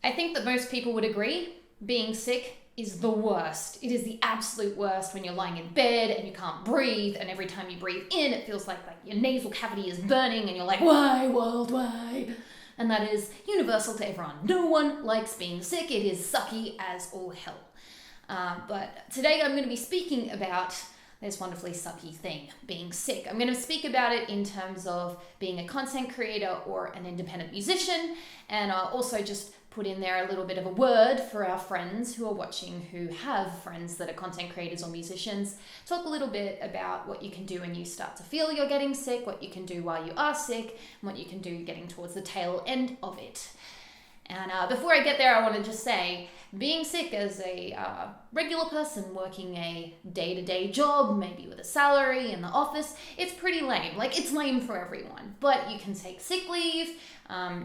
I think that most people would agree being sick is the worst. It is the absolute worst when you're lying in bed and you can't breathe, and every time you breathe in, it feels like your nasal cavity is burning and you're like, why, world, why? And that is universal to everyone. No one likes being sick. It is sucky as all hell. But today I'm going to be speaking about this wonderfully sucky thing, being sick. I'm going to speak about it in terms of being a content creator or an independent musician, and I'll also just put in there a little bit of a word for our friends who are watching who have friends that are content creators or musicians. Talk a little bit about what you can do when you start to feel you're getting sick, what you can do while you are sick, and what you can do getting towards the tail end of it. And before I get there, I want to just say, being sick as a regular person working a day-to-day job, maybe with a salary in the office, it's pretty lame. Like, it's lame for everyone. But you can take sick leave,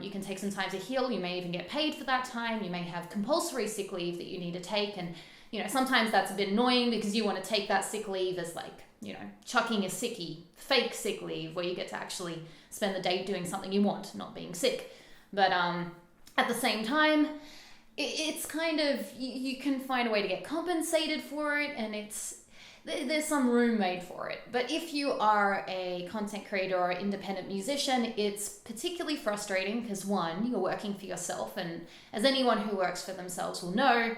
you can take some time to heal, you may even get paid for that time, you may have compulsory sick leave that you need to take, and sometimes that's a bit annoying because you want to take that sick leave as chucking a sickie, fake sick leave, where you get to actually spend the day doing something you want, not being sick. But at the same time, it's kind of, you can find a way to get compensated for it, and there's some room made for it. But if you are a content creator or independent musician, it's particularly frustrating because, one, you're working for yourself, and as anyone who works for themselves will know,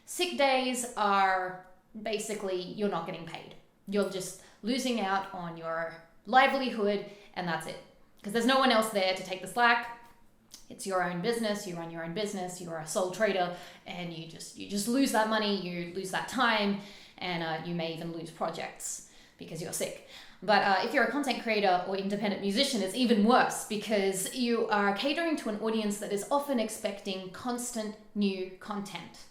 sick days are basically, you're not getting paid. You're just losing out on your livelihood, and that's it. Because there's no one else there to take the slack. It's your own business, you run your own business, you're a sole trader, and you just lose that money, you lose that time, and you may even lose projects because you're sick. But if you're a content creator or independent musician, it's even worse because you are catering to an audience that is often expecting constant new content.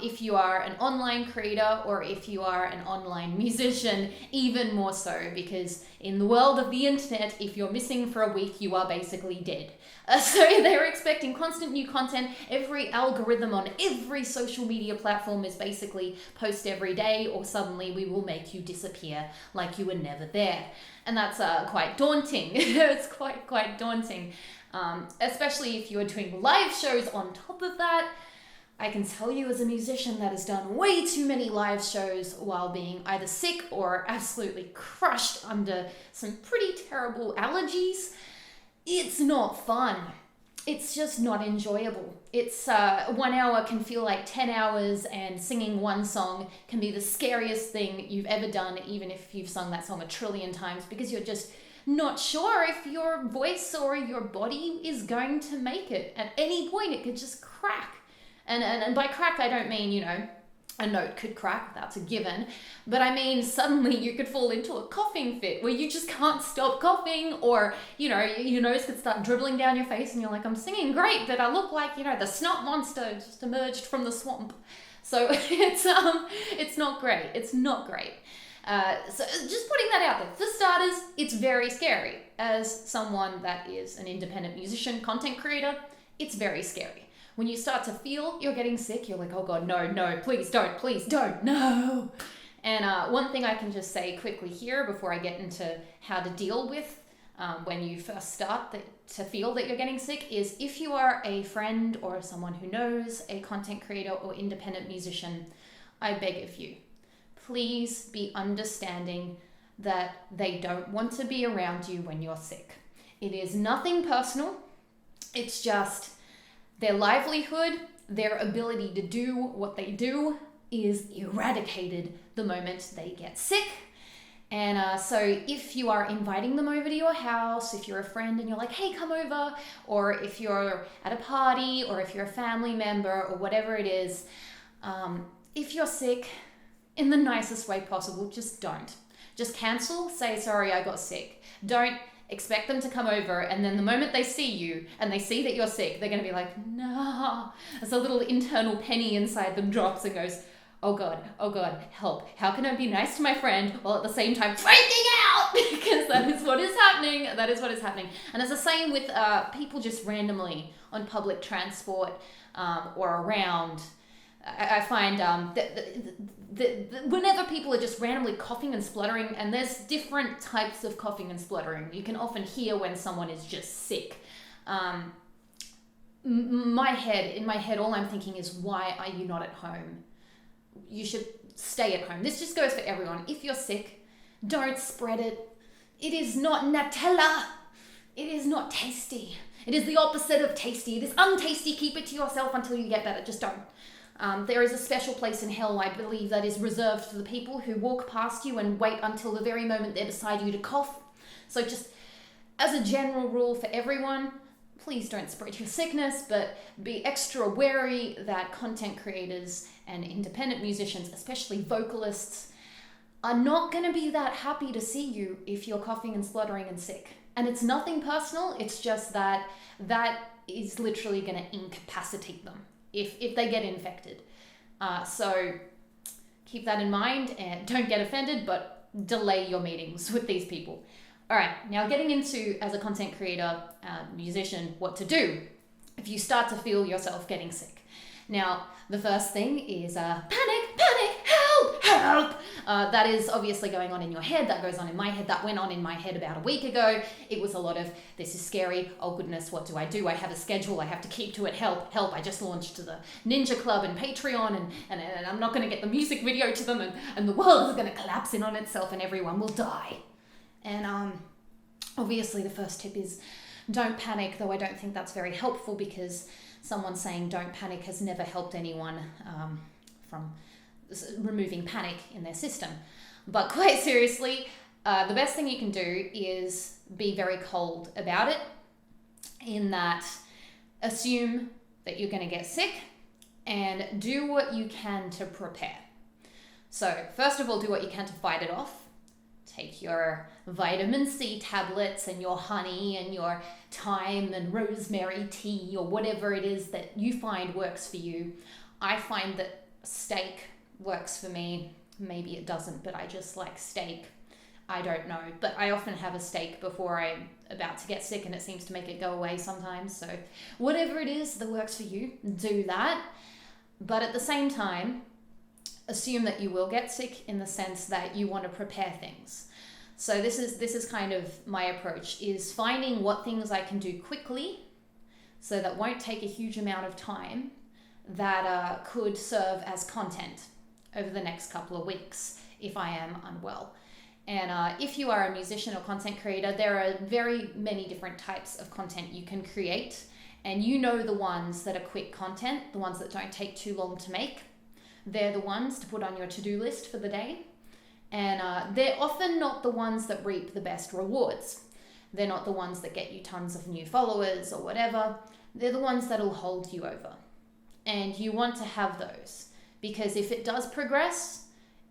If you are an online creator or if you are an online musician, even more so, because in the world of the internet, if you're missing for a week, you are basically dead. So they're expecting constant new content. Every algorithm on every social media platform is basically post every day, or suddenly we will make you disappear like you were never there. And that's quite daunting. It's quite daunting, especially if you are doing live shows on top of that. I can tell you as a musician that has done way too many live shows while being either sick or absolutely crushed under some pretty terrible allergies. It's not fun. It's just not enjoyable. It's 1 hour can feel like 10 hours, and singing one song can be the scariest thing you've ever done, even if you've sung that song 1 trillion times, because you're just not sure if your voice or your body is going to make it. At any point, it could just crack. And by crack, I don't mean, a note could crack, that's a given. But I mean, suddenly you could fall into a coughing fit where you just can't stop coughing, or, your nose could start dribbling down your face and you're like, I'm singing great, but I look like, the snot monster just emerged from the swamp. So it's not great. It's not great. So just putting that out there. For starters, it's very scary. As someone that is an independent musician, content creator, it's very scary. When you start to feel you're getting sick, you're like, oh God, no, please don't, no. And one thing I can just say quickly here before I get into how to deal with when you first start to feel that you're getting sick is, if you are a friend or someone who knows a content creator or independent musician, I beg of you, please be understanding that they don't want to be around you when you're sick. It is nothing personal. It's just their livelihood, their ability to do what they do is eradicated the moment they get sick. And so if you are inviting them over to your house, if you're a friend and you're like, hey, come over, or if you're at a party, or if you're a family member, or whatever it is, if you're sick, in the nicest way possible, just don't. Just cancel, say, sorry, I got sick. Don't expect them to come over, and then the moment they see you and they see that you're sick, they're going to be like, no. As a little internal penny inside them drops and goes, oh God, help. How can I be nice to my friend while at the same time freaking out? Because that is what is happening. And it's the same with people just randomly on public transport or around. I find that whenever people are just randomly coughing and spluttering, and there's different types of coughing and spluttering, you can often hear when someone is just sick. in my head, all I'm thinking is, why are you not at home? You should stay at home. This just goes for everyone. If you're sick, don't spread it. It is not Nutella. It is not tasty. It is the opposite of tasty. It is untasty. Keep it to yourself until you get better. Just don't. There is a special place in hell, I believe, that is reserved for the people who walk past you and wait until the very moment they're beside you to cough. So just as a general rule for everyone, please don't spread your sickness, but be extra wary that content creators and independent musicians, especially vocalists, are not going to be that happy to see you if you're coughing and spluttering and sick. And it's nothing personal, it's just that is literally going to incapacitate them if they get infected. So keep that in mind and don't get offended, but delay your meetings with these people. All right, now getting into, as a content creator, musician, what to do if you start to feel yourself getting sick. Now, the first thing is panic, help. That is obviously going on in your head. That goes on in my head. That went on in my head about a week ago. It was a lot of, this is scary. Oh goodness, what do? I have a schedule. I have to keep to it. Help. I just launched the Ninja Club and Patreon and I'm not going to get the music video to them and the world is going to collapse in on itself and everyone will die. And obviously the first tip is don't panic, though I don't think that's very helpful because someone saying don't panic has never helped anyone from removing panic in their system. But quite seriously, the best thing you can do is be very cold about it, in that assume that you're going to get sick and do what you can to prepare. So first of all, do what you can to fight it off. Take your vitamin C tablets and your honey and your thyme and rosemary tea or whatever it is that you find works for you. I find that steak works for me. Maybe it doesn't, but I just like steak. I don't know, but I often have a steak before I'm about to get sick and it seems to make it go away sometimes. So whatever it is that works for you, do that. But at the same time, assume that you will get sick in the sense that you want to prepare things. So this is kind of my approach, is finding what things I can do quickly so that won't take a huge amount of time that could serve as content over the next couple of weeks if I am unwell. And if you are a musician or content creator, there are very many different types of content you can create, and you know the ones that are quick content, the ones that don't take too long to make. They're the ones to put on your to-do list for the day. And they're often not the ones that reap the best rewards. They're not the ones that get you tons of new followers or whatever. They're the ones that'll hold you over. And you want to have those, because if it does progress,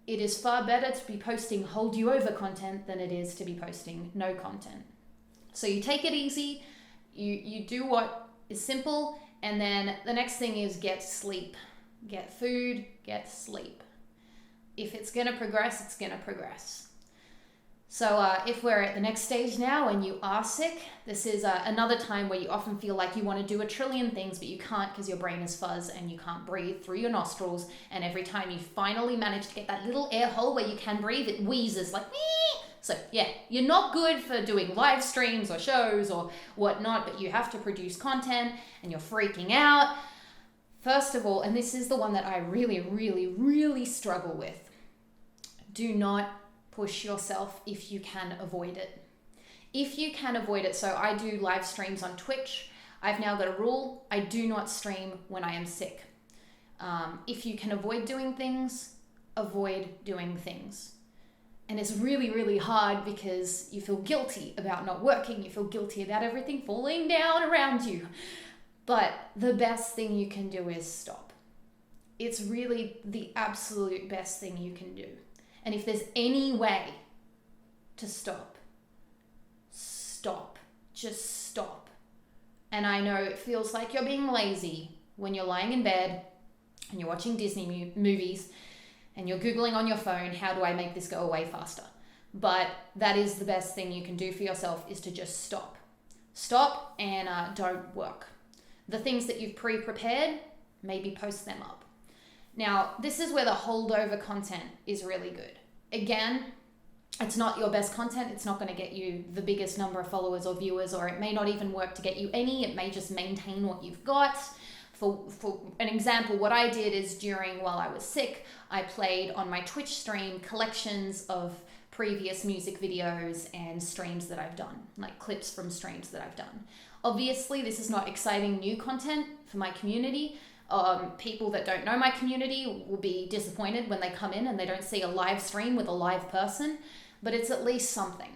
it is far better to be posting hold you over content than it is to be posting no content. So you take it easy, you do what is simple, and then the next thing is get sleep. Get food, get sleep. If it's going to progress, it's going to progress. So if we're at the next stage now and you are sick, this is another time where you often feel like you want to do a trillion things, but you can't because your brain is fuzz and you can't breathe through your nostrils. And every time you finally manage to get that little air hole where you can breathe, it wheezes like, mee! So yeah, you're not good for doing live streams or shows or whatnot, but you have to produce content and you're freaking out. First of all, and this is the one that I really, really, really struggle with, do not push yourself if you can avoid it. If you can avoid it, so I do live streams on Twitch. I've now got a rule, I do not stream when I am sick. If you can avoid doing things, avoid doing things. And it's really, really hard because you feel guilty about not working, you feel guilty about everything falling down around you. But the best thing you can do is stop. It's really the absolute best thing you can do. And if there's any way to stop, stop. Just stop. And I know it feels like you're being lazy when you're lying in bed and you're watching Disney movies and you're Googling on your phone, how do I make this go away faster? But that is the best thing you can do for yourself, is to just stop. Stop and don't work. The things that you've pre-prepared, maybe post them up. Now, this is where the holdover content is really good. Again, It's not your best content. It's not going to get you the biggest number of followers or viewers, or it may not even work to get you any. It may just maintain what you've got. For an example, what I did is while I was sick, I played on my Twitch stream collections of previous music videos and streams that I've done, like clips from streams that I've done. Obviously, this is not exciting new content for my community. People that don't know my community will be disappointed when they come in and they don't see a live stream with a live person, but it's at least something.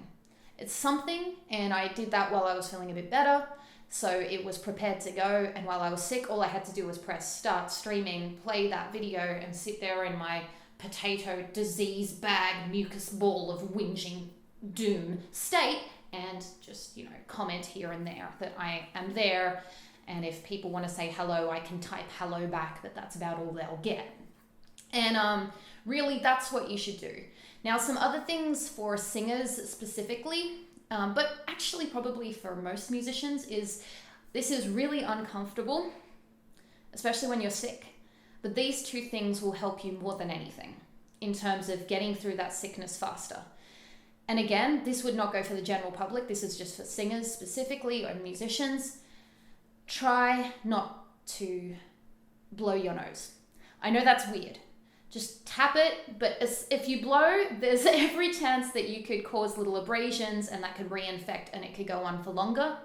It's something, and I did that while I was feeling a bit better. So it was prepared to go, and while I was sick, all I had to do was press start streaming, play that video, and sit there in my potato disease bag mucus ball of whinging doom state and just, comment here and there that I am there. And if people want to say hello, I can type hello back, but that's about all they'll get. And really, that's what you should do. Now, some other things for singers specifically, but actually probably for most musicians, this is really uncomfortable, especially when you're sick. But these two things will help you more than anything in terms of getting through that sickness faster. And again, this would not go for the general public. This is just for singers specifically or musicians. Try not to blow your nose. I know that's weird. Just tap it, but if you blow, there's every chance that you could cause little abrasions and that could reinfect and it could go on for longer.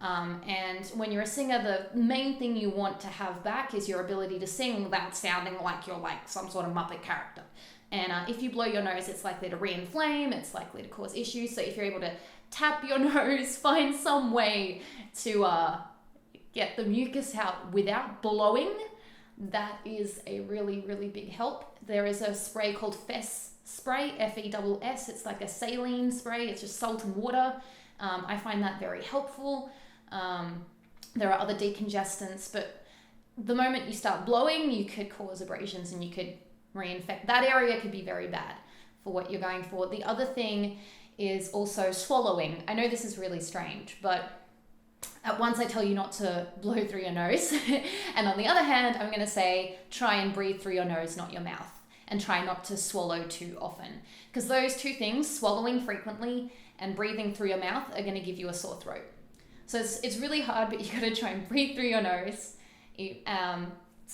And when you're a singer, the main thing you want to have back is your ability to sing without sounding like you're like some sort of Muppet character. And if you blow your nose, it's likely to reinflame, it's likely to cause issues. So if you're able to tap your nose, find some way to get the mucus out without blowing, that is a really, really big help. There is a spray called Fess spray, Fess. It's like a saline spray. It's just salt and water. I find that very helpful. There are other decongestants, but the moment you start blowing, you could cause abrasions and you could reinfect. That area could be very bad for what you're going for. The other thing is also swallowing. I know this is really strange, but at once I tell you not to blow through your nose. And on the other hand, I'm going to say try and breathe through your nose, not your mouth. And try not to swallow too often. Because those two things, swallowing frequently and breathing through your mouth, are going to give you a sore throat. So it's really hard, but you got to try and breathe through your nose.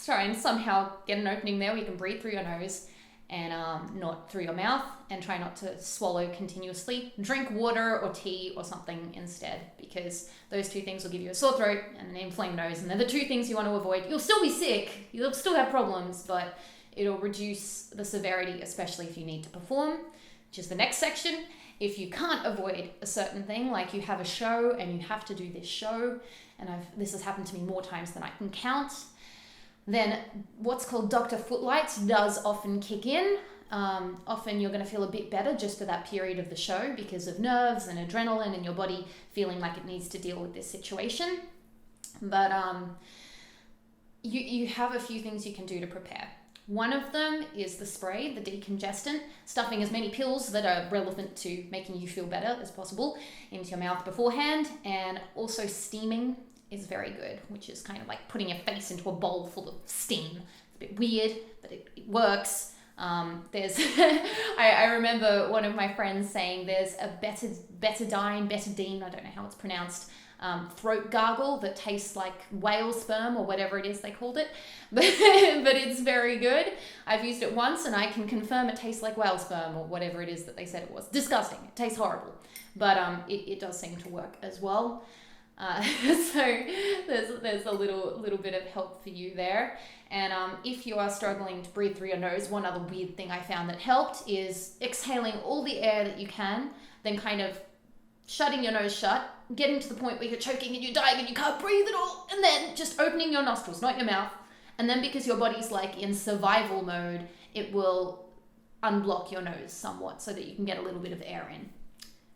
Try and somehow get an opening there where you can breathe through your nose and not through your mouth, and try not to swallow continuously. Drink water or tea or something instead, because those two things will give you a sore throat and an inflamed nose, and they're the two things you want to avoid. You'll still be sick, you'll still have problems, but it'll reduce the severity, especially if you need to perform, which is the next section. If you can't avoid a certain thing, like you have a show and you have to do this show, and this has happened to me more times than I can count, then what's called Dr. Footlights does often kick in. Often you're going to feel a bit better just for that period of the show because of nerves and adrenaline and your body feeling like it needs to deal with this situation. But you have a few things you can do to prepare. One of them is the spray, the decongestant, stuffing as many pills that are relevant to making you feel better as possible into your mouth beforehand, and also steaming is very good, which is kind of like putting your face into a bowl full of steam. It's a bit weird, but it works. I remember one of my friends saying there's a betadine, I don't know how it's pronounced, throat gargle that tastes like whale sperm or whatever it is they called it, but it's very good. I've used it once and I can confirm it tastes like whale sperm or whatever it is that they said it was. Disgusting. It tastes horrible, but it does seem to work as well. So there's a little bit of help for you there. And if you are struggling to breathe through your nose, one other weird thing I found that helped is exhaling all the air that you can, then kind of shutting your nose shut, getting to the point where you're choking and you're dying and you can't breathe at all, and then just opening your nostrils, not your mouth. And then because your body's like in survival mode, it will unblock your nose somewhat so that you can get a little bit of air in.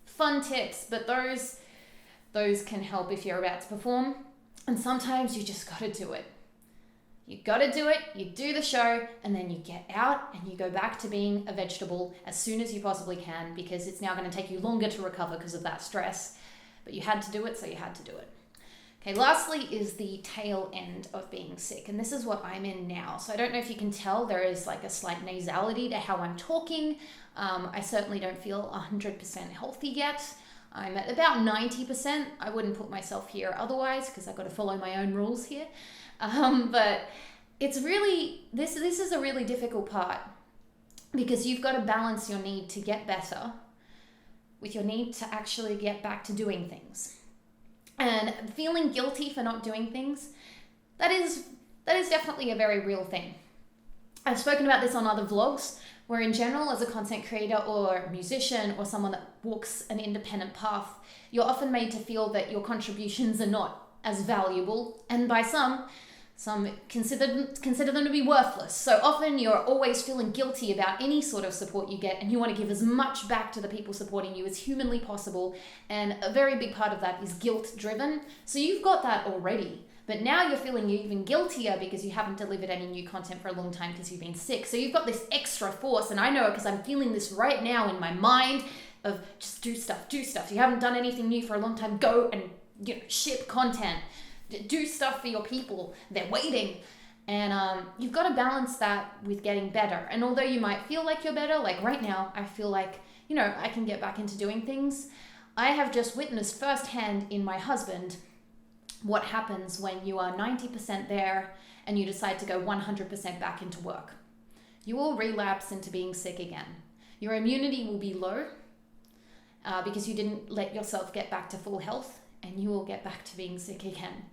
Fun tips, but those can help if you're about to perform. And sometimes you just got to do it. You got to do it, you do the show, and then you get out and you go back to being a vegetable as soon as you possibly can, because it's now going to take you longer to recover because of that stress. But you had to do it, so you had to do it. Okay, lastly is the tail end of being sick, and this is what I'm in now. So I don't know if you can tell, there is like a slight nasality to how I'm talking. I certainly don't feel 100% healthy yet. I'm at about 90%. I wouldn't put myself here otherwise because I've got to follow my own rules here. But it's really, this is a really difficult part because you've got to balance your need to get better with your need to actually get back to doing things. And feeling guilty for not doing things, that is definitely a very real thing. I've spoken about this on other vlogs, where in general, as a content creator or musician or someone that walks an independent path, you're often made to feel that your contributions are not as valuable, and by some consider them to be worthless. So often you're always feeling guilty about any sort of support you get, and you want to give as much back to the people supporting you as humanly possible. And a very big part of that is guilt driven. So you've got that already, but now you're feeling even guiltier because you haven't delivered any new content for a long time because you've been sick. So you've got this extra force, and I know it because I'm feeling this right now in my mind of just do stuff. You haven't done anything new for a long time. Go and ship content. Do stuff for your people. They're waiting. And you've got to balance that with getting better. And although you might feel like you're better, like right now, I feel like, I can get back into doing things. I have just witnessed firsthand in my husband what happens when you are 90% there and you decide to go 100% back into work. You will relapse into being sick again. Your immunity will be low because you didn't let yourself get back to full health, and you will get back to being sick again.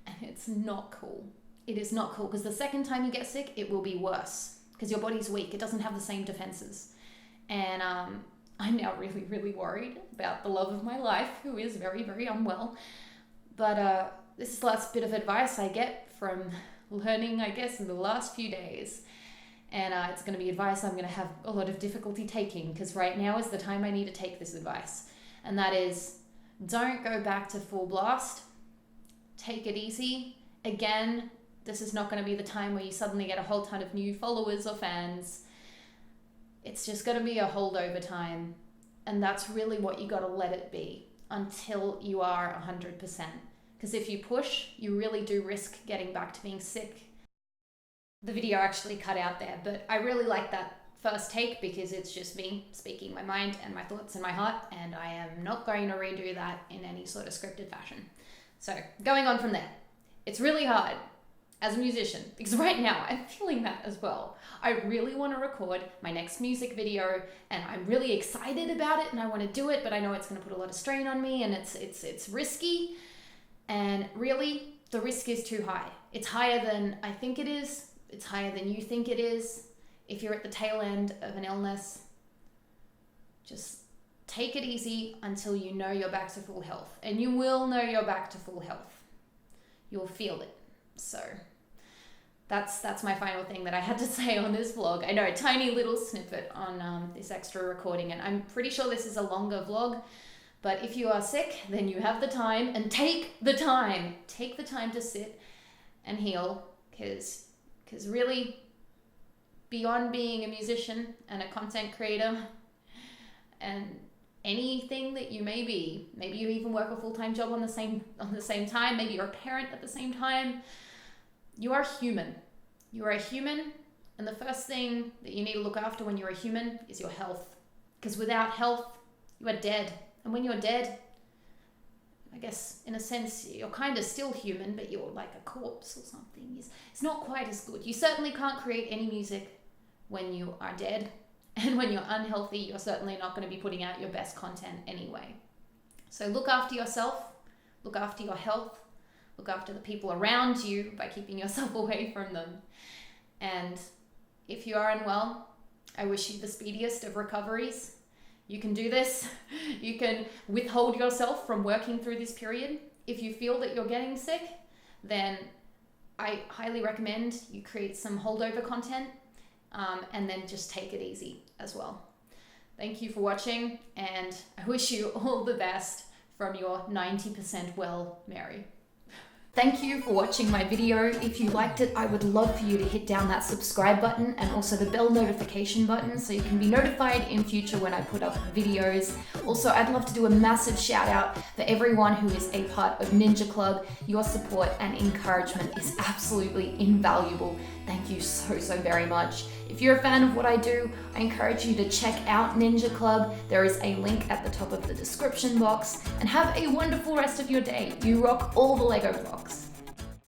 And it's not cool. It is not cool because the second time you get sick, it will be worse because your body's weak. It doesn't have the same defenses. And I'm now really, really worried about the love of my life, who is very, very unwell. But this is the last bit of advice I get from learning, I guess, in the last few days. And it's going to be advice I'm going to have a lot of difficulty taking because right now is the time I need to take this advice. And that is, don't go back to full blast. Take it easy. Again, this is not going to be the time where you suddenly get a whole ton of new followers or fans. It's just going to be a holdover time. And that's really what you got to let it be until you are 100%. Because if you push, you really do risk getting back to being sick. The video actually cut out there, but I really like that first take because it's just me speaking my mind and my thoughts and my heart, and I am not going to redo that in any sort of scripted fashion. So going on from there, it's really hard as a musician because right now I'm feeling that as well. I really want to record my next music video and I'm really excited about it and I want to do it, but I know it's going to put a lot of strain on me and it's risky, and really the risk is too high. It's higher than I think it is. It's higher than you think it is. If you're at the tail end of an illness, just take it easy until you know you're back to full health. And you will know you're back to full health. You'll feel it. So that's my final thing that I had to say on this vlog. I know, a tiny little snippet on this extra recording, and I'm pretty sure this is a longer vlog. But if you are sick, then you have the time, and take the time. Take the time to sit and heal, because really, beyond being a musician and a content creator and anything that you may be, maybe you even work a full-time job on the same time, maybe you're a parent at the same time, you are human. You are a human, and the first thing that you need to look after when you're a human is your health. Because without health, you are dead. And when you're dead, I guess in a sense you're kind of still human, but you're like a corpse or something. It's not quite as good. You certainly can't create any music when you are dead, and when you're unhealthy, you're certainly not going to be putting out your best content anyway. So look after yourself, look after your health, look after the people around you by keeping yourself away from them. And if you are unwell, I wish you the speediest of recoveries. You can do this. You can withhold yourself from working through this period. If you feel that you're getting sick, then I highly recommend you create some holdover content, and then just take it easy as well. Thank you for watching, and I wish you all the best from your 90% well Mary. Thank you for watching my video. If you liked it, I would love for you to hit down that subscribe button and also the bell notification button so you can be notified in future when I put up videos. Also, I'd love to do a massive shout out for everyone who is a part of Ninja Club. Your support and encouragement is absolutely invaluable. Thank you so very much. If you're a fan of what I do, I encourage you to check out Ninja Club. There is a link at the top of the description box, and have a wonderful rest of your day. You rock all the Lego blocks.